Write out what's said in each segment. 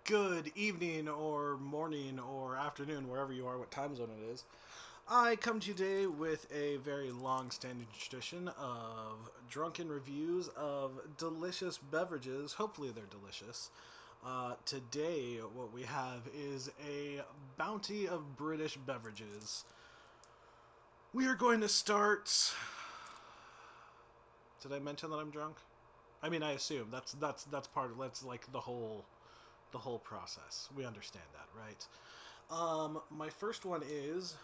Good evening or morning or afternoon, wherever you are, what time zone it is. I come to you today with a very long standing tradition of drunken reviews of delicious beverages. Hopefully, they're delicious. Today, what we have is a bounty of British beverages. We are going to start. Did I mention that I'm drunk? I mean, I assume that's part of that's like the whole process. We understand that, right? My first one is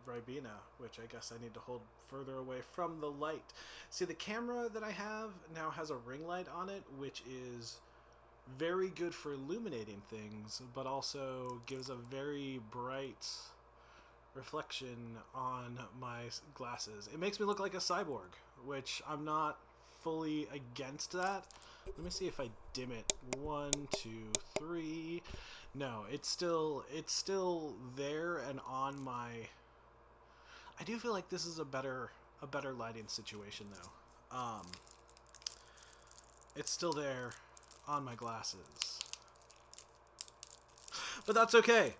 Ribena, which I guess I need to hold further away from the light. See, the camera that I have now has a ring light on it, which is very good for illuminating things, but also gives a very bright reflection on my glasses. It makes me look like a cyborg, which I'm not fully against that. Let me see if I dim it. One, two, three. No, it's still there and on my. I do feel like this is a better lighting situation though. It's still there on my glasses, but that's okay.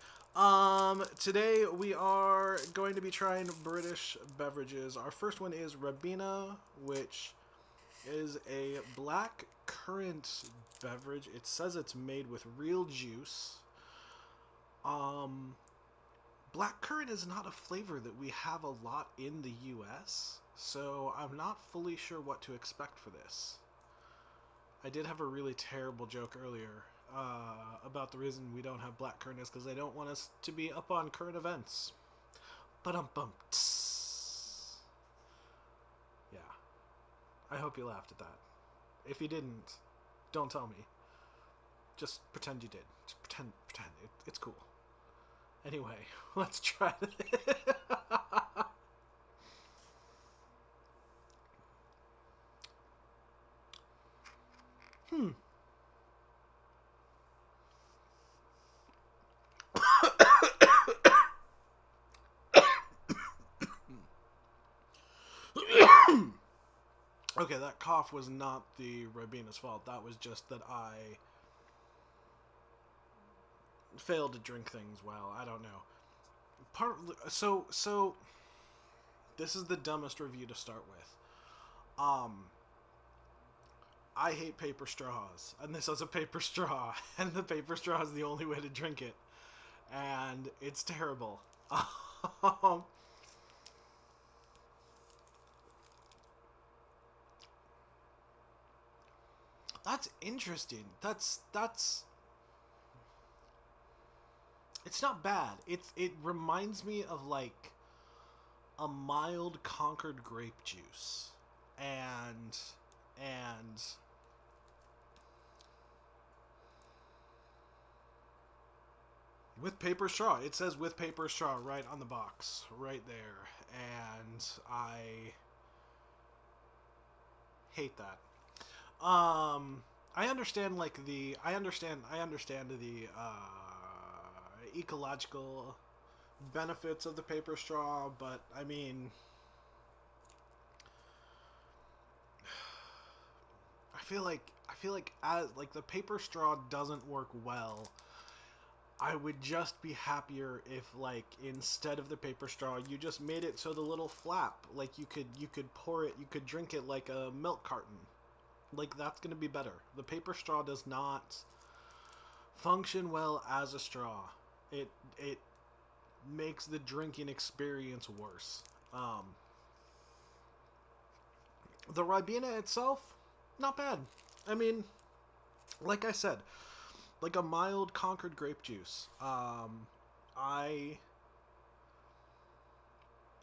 Today we are going to be trying British beverages. Our first one is Ribena, which is a black currant beverage. It says it's made with real juice. Um, Black currant is not a flavor that we have a lot in the US, so I'm not fully sure what to expect for this. I did have a really terrible joke earlier about the reason we don't have black currant is because they don't want us to be up on current events. But bum. Yeah, I hope you laughed at that. If you didn't, don't tell me. Just pretend you did. Just pretend. It's cool. Anyway, let's try it. hmm. Okay, that cough was not the Ribena's fault. That was just that I failed to drink things well. I don't know. Part so this is the dumbest review to start with. Um, I hate paper straws, and this is a paper straw, and the paper straw is the only way to drink it, and it's terrible. Um, that's interesting. That's it's not bad. It reminds me of like a mild Concord grape juice, and and with paper straw. It says with paper straw right on the box, right there, and I hate that. I understand like the I understand the ecological benefits of the paper straw, but I mean, I feel like as like the paper straw doesn't work well. I would just be happier if like instead of the paper straw you just made it so the little flap like you could pour it, you could drink it like a milk carton. Like that's going to be better. The paper straw does not function well as a straw. It makes the drinking experience worse. Um, the Ribena itself, not bad. I mean, like I said, like a mild Concord grape juice. I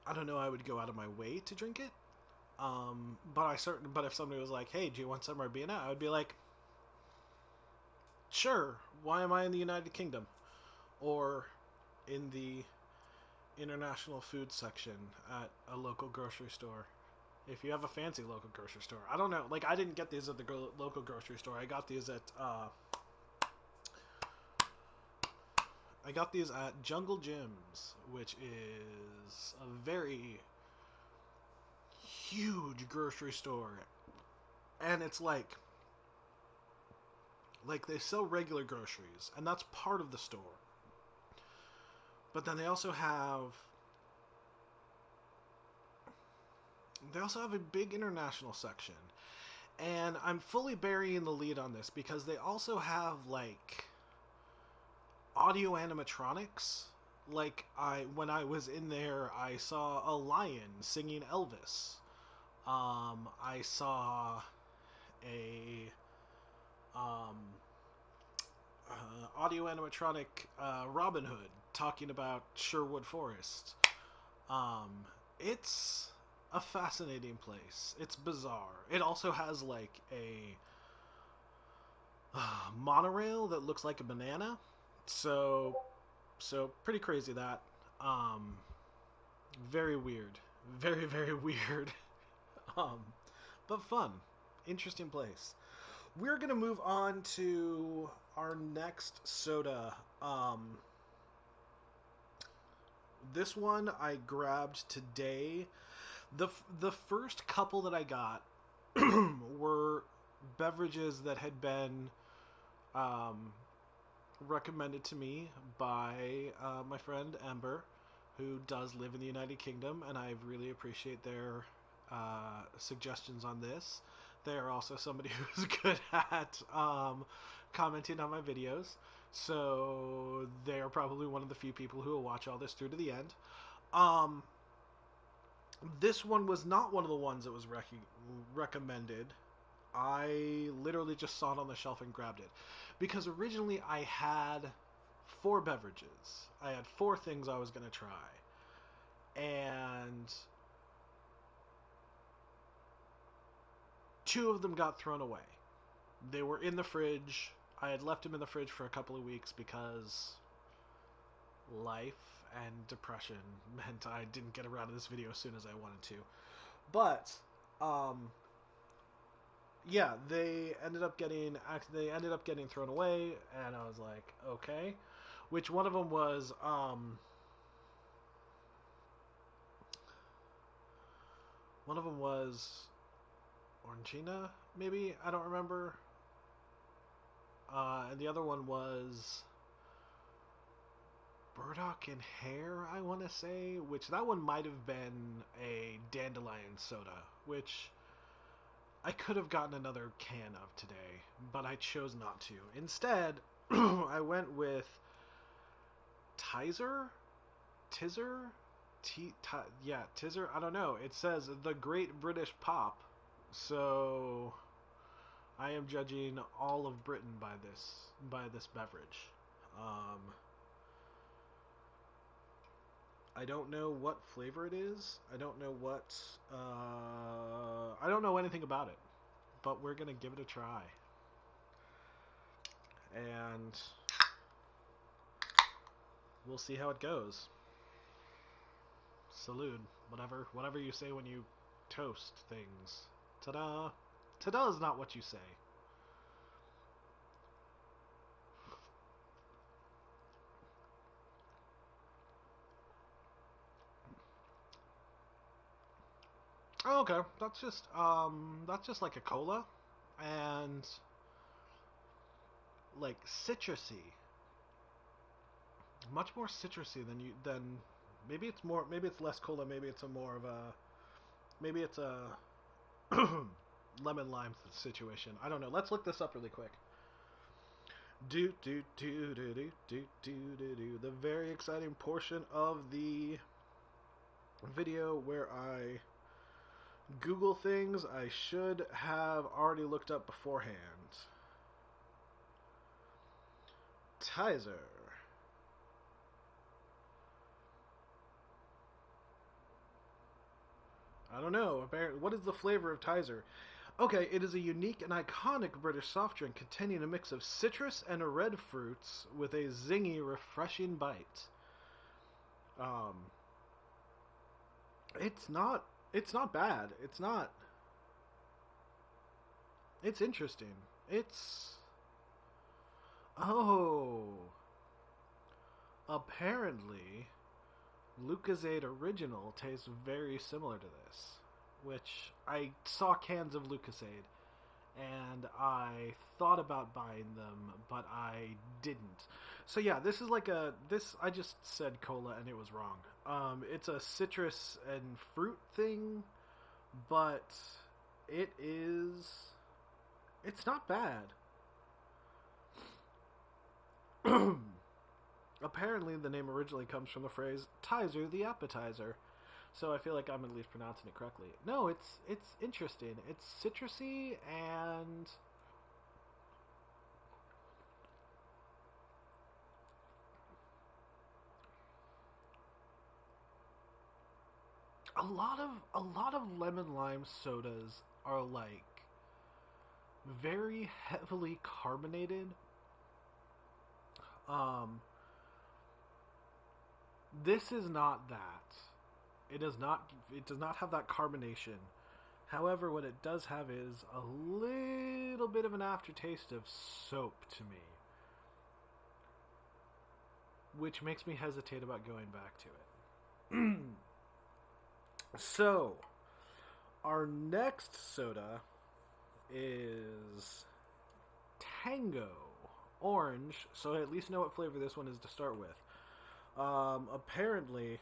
I don't know. I would go out of my way to drink it. But if somebody was like, "Hey, do you want some Ribena?" I would be like, "Sure. Why am I in the United Kingdom or in the international food section at a local grocery store?" If you have a fancy local grocery store, I don't know. Like I didn't get these at the local grocery store. I got these at Jungle Gyms, which is a very huge grocery store, and it's Like, they sell regular groceries, and that's part of the store. But then they also have a big international section. And I'm fully burying the lead on this because they also have, like, audio animatronics. Like, when I was in there, I saw a lion singing Elvis. I saw a audio animatronic Robin Hood talking about Sherwood Forest. It's a fascinating place. It's bizarre. It also has like a monorail that looks like a banana. So pretty crazy that. Very weird. Very, very weird. But fun. Interesting place. We're going to move on to our next soda. This one I grabbed today. The first couple that I got were beverages that had been recommended to me by my friend Amber, who does live in the United Kingdom, and I really appreciate their suggestions on this. They are also somebody who's good at commenting on my videos, so they are probably one of the few people who will watch all this through to the end. This one was not one of the ones that was recommended. I literally just saw it on the shelf and grabbed it. Because originally I had 4 beverages. I had 4 things I was going to try. And 2 of them got thrown away. They were in the fridge. I had left them in the fridge for a couple of weeks because life and depression meant I didn't get around to this video as soon as I wanted to. But, yeah, they ended up getting thrown away, and I was like, okay. Which one of them was, Orangina, maybe? I don't remember. And the other one was Burdock and Hare, I want to say, which that one might have been a dandelion soda, which I could have gotten another can of today, but I chose not to. Instead, I went with Tizzer, I don't know. It says the Great British Pop, so I am judging all of Britain by this beverage. I don't know what flavor it is. I don't know anything about it, but we're gonna give it a try. And we'll see how it goes. Salud. Whatever you say when you toast things. Ta-da! Ta-da is not what you say. Oh, okay. That's just like a cola, and like citrusy. Much more citrusy than maybe it's less cola, maybe it's a lemon lime situation. I don't know. Let's look this up really quick. The very exciting portion of the video where I Google things I should have already looked up beforehand. Tizzer. I don't know. What is the flavor of Tizzer? Okay, it is a unique and iconic British soft drink containing a mix of citrus and red fruits with a zingy, refreshing bite. It's not bad. It's interesting. Apparently Lucozade Original tastes very similar to this, which I saw cans of Lucozade, and I thought about buying them, but I didn't. So yeah, this is like a this. I just said cola and it was wrong. It's a citrus and fruit thing, but it is. It's not bad. Apparently, the name originally comes from the phrase "Tizer the appetizer," so I feel like I'm at least pronouncing it correctly. No, it's interesting. It's citrusy and a lot of lemon lime sodas are like very heavily carbonated. Um, this is not that. It does not. It does not have that carbonation. However, what it does have is a little bit of an aftertaste of soap to me, which makes me hesitate about going back to it. So, our next soda is Tango Orange, so I at least know what flavor this one is to start with. Apparently,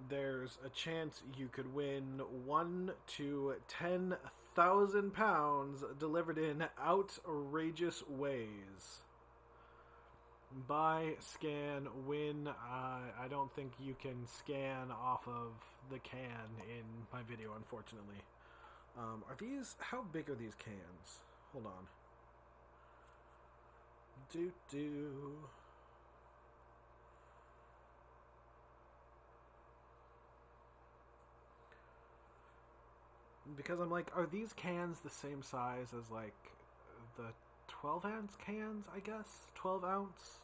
there's a chance you could win 1 to 10,000 pounds delivered in outrageous ways. Buy, scan, win. I don't think you can scan off of the can in my video, unfortunately. Are these... How big are these cans? Hold on. Do. Because I'm like, are these cans the same size as, like, the 12-ounce cans, I guess? 12-ounce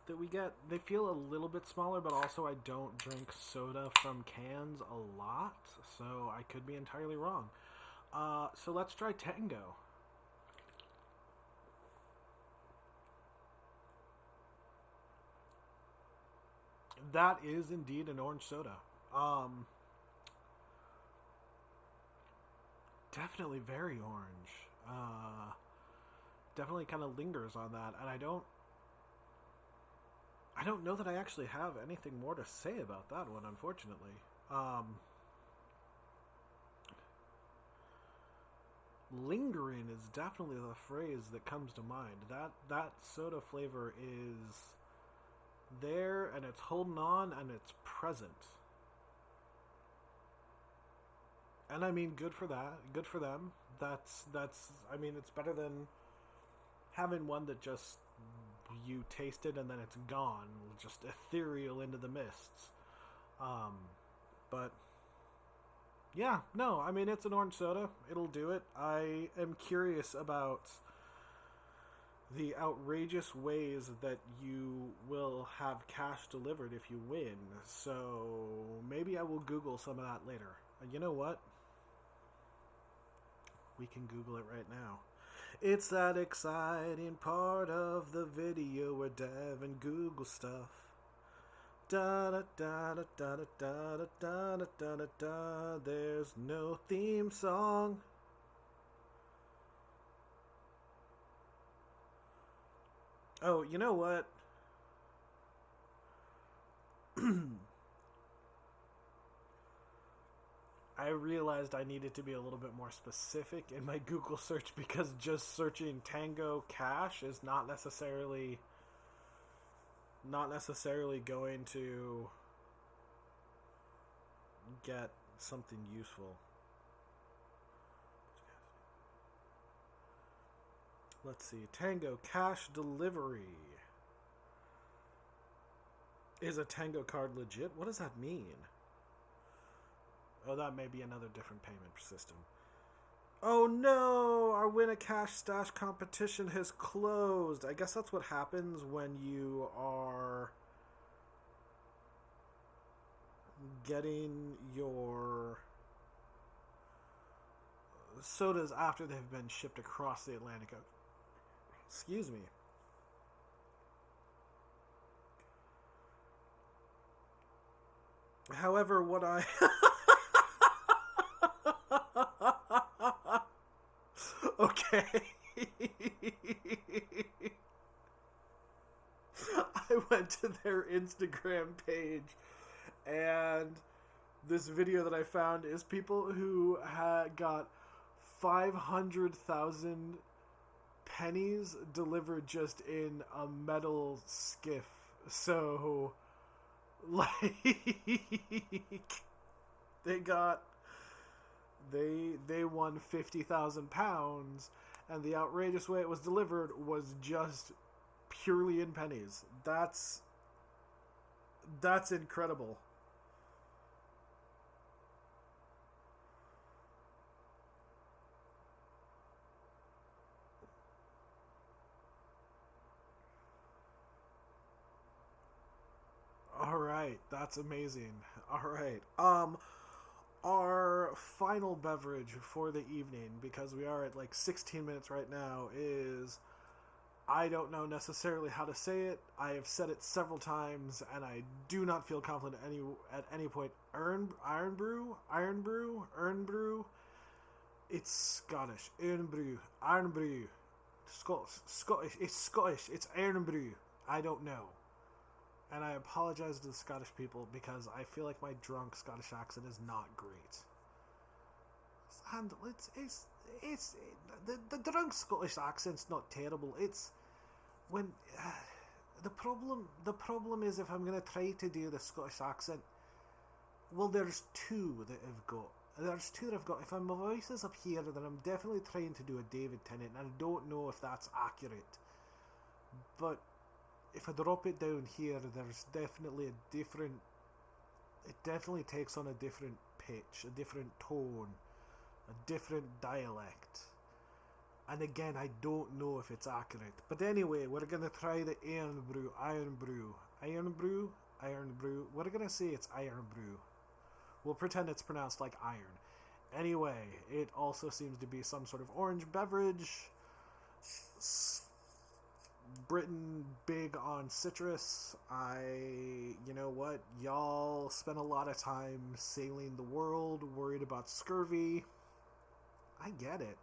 that we get? They feel a little bit smaller, but also I don't drink soda from cans a lot, so I could be entirely wrong. So let's try Tango. That is indeed an orange soda. Definitely very orange. Definitely kind of lingers on that, and I don't know that I actually have anything more to say about that one, unfortunately. Lingering is definitely the phrase that comes to mind. That soda flavor is there, and it's holding on, and it's present. And I mean, good for that. Good for them. That's. I mean, it's better than having one that just you taste it and then it's gone, just ethereal into the mists. Um, but yeah, no, I mean, it's an orange soda. It'll do it. I am curious about the outrageous ways that you will have cash delivered if you win. So maybe I will Google some of that later. You know what? We can Google it right now. It's that exciting part of the video where Devin Google stuff. Da da da da da da da da da da da da. There's no theme song. Oh, you know what? I realized I needed to be a little bit more specific in my Google search because just searching Tango Cash is not necessarily going to get something useful. Let's see. Tango Cash Delivery. Is a Tango card legit? What does that mean? Oh, that may be another different payment system. Oh no! Our Win a Cash Stash competition has closed. I guess that's what happens when you are getting your sodas after they've been shipped across the Atlantic. Excuse me. However, what I Okay. I went to their Instagram page, and this video that I found is people who got 500,000 pennies delivered just in a metal skiff. So, like, they got they won £50,000, and the outrageous way it was delivered was just purely in pennies. That's incredible. All right, that's amazing. All right. Our final beverage for the evening, because we are at like 16 minutes right now, is, I don't know necessarily how to say it. I have said it several times, and I do not feel confident at any point. Irn Bru. It's Scottish. Irn Bru, Irn Bru, Scottish. It's Scottish. It's Irn Bru. I don't know, and I apologize to the Scottish people because I feel like my drunk Scottish accent is not great. And it's the drunk Scottish accent's not terrible. It's when the problem is, if I'm gonna try to do the Scottish accent, well, there's two that I've got. If my voice is up here, then I'm definitely trying to do a David Tennant, and I don't know if that's accurate. But if I drop it down here, there's definitely a different. It definitely takes on a different pitch, a different tone, a different dialect. And again, I don't know if it's accurate. But anyway, we're gonna try the Irn Bru, Irn Bru, Irn Bru, Irn Bru. We're gonna say it's Irn Bru. We'll pretend it's pronounced like iron. Anyway, it also seems to be some sort of orange beverage. Britain big on citrus. You know what? Y'all spend a lot of time sailing the world, worried about scurvy. I get it.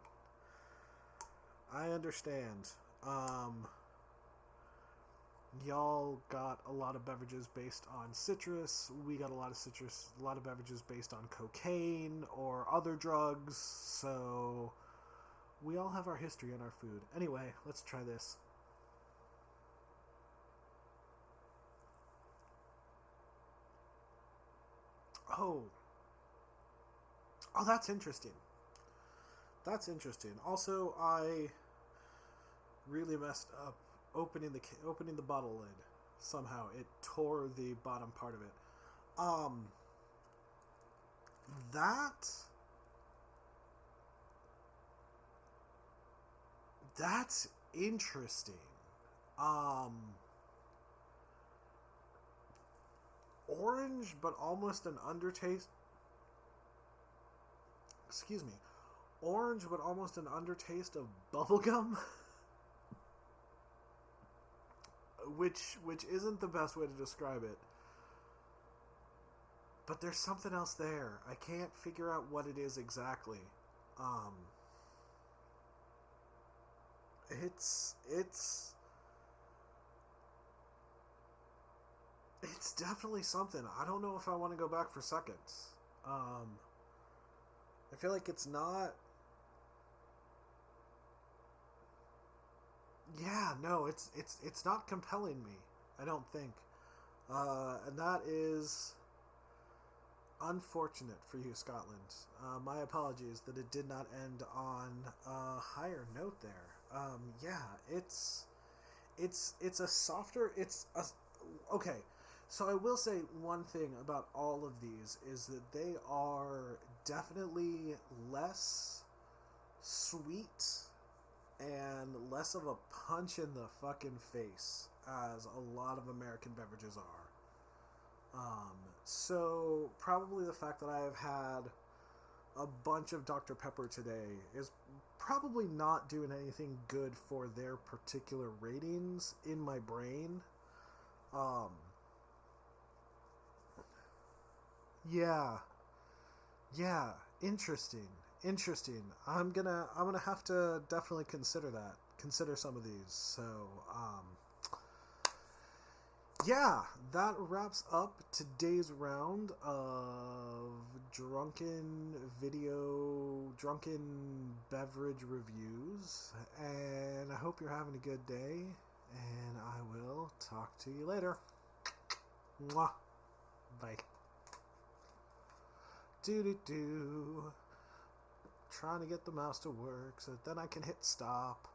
I understand. Y'all got a lot of beverages based on citrus. We got a lot of beverages based on cocaine or other drugs. So we all have our history in our food. Anyway, let's try this. Oh. Oh, that's interesting. That's interesting. Also, I really messed up opening the bottle lid. Somehow it tore the bottom part of it. Um that that's interesting. Um Orange but almost an undertaste. Excuse me. Orange but almost an undertaste of bubblegum. which isn't the best way to describe it. But there's something else there. I can't figure out what it is exactly. Um, it's definitely something. I don't know if I want to go back for seconds. I feel like it's not. Yeah, no, it's not compelling me. I don't think, and that is unfortunate for you, Scotland. My apologies that it did not end on a higher note there. Yeah, it's a softer. It's a okay. So I will say one thing about all of these is that they are definitely less sweet and less of a punch in the fucking face as a lot of American beverages are. So probably the fact that I have had a bunch of Dr. Pepper today is probably not doing anything good for their particular ratings in my brain. Um, yeah, yeah, interesting, Interesting. I'm gonna have to definitely consider that. Consider some of these. So, yeah, that wraps up today's round of drunken beverage reviews. And I hope you're having a good day. And I will talk to you later. Mwah. Bye. Do. Trying to get the mouse to work so that then I can hit stop.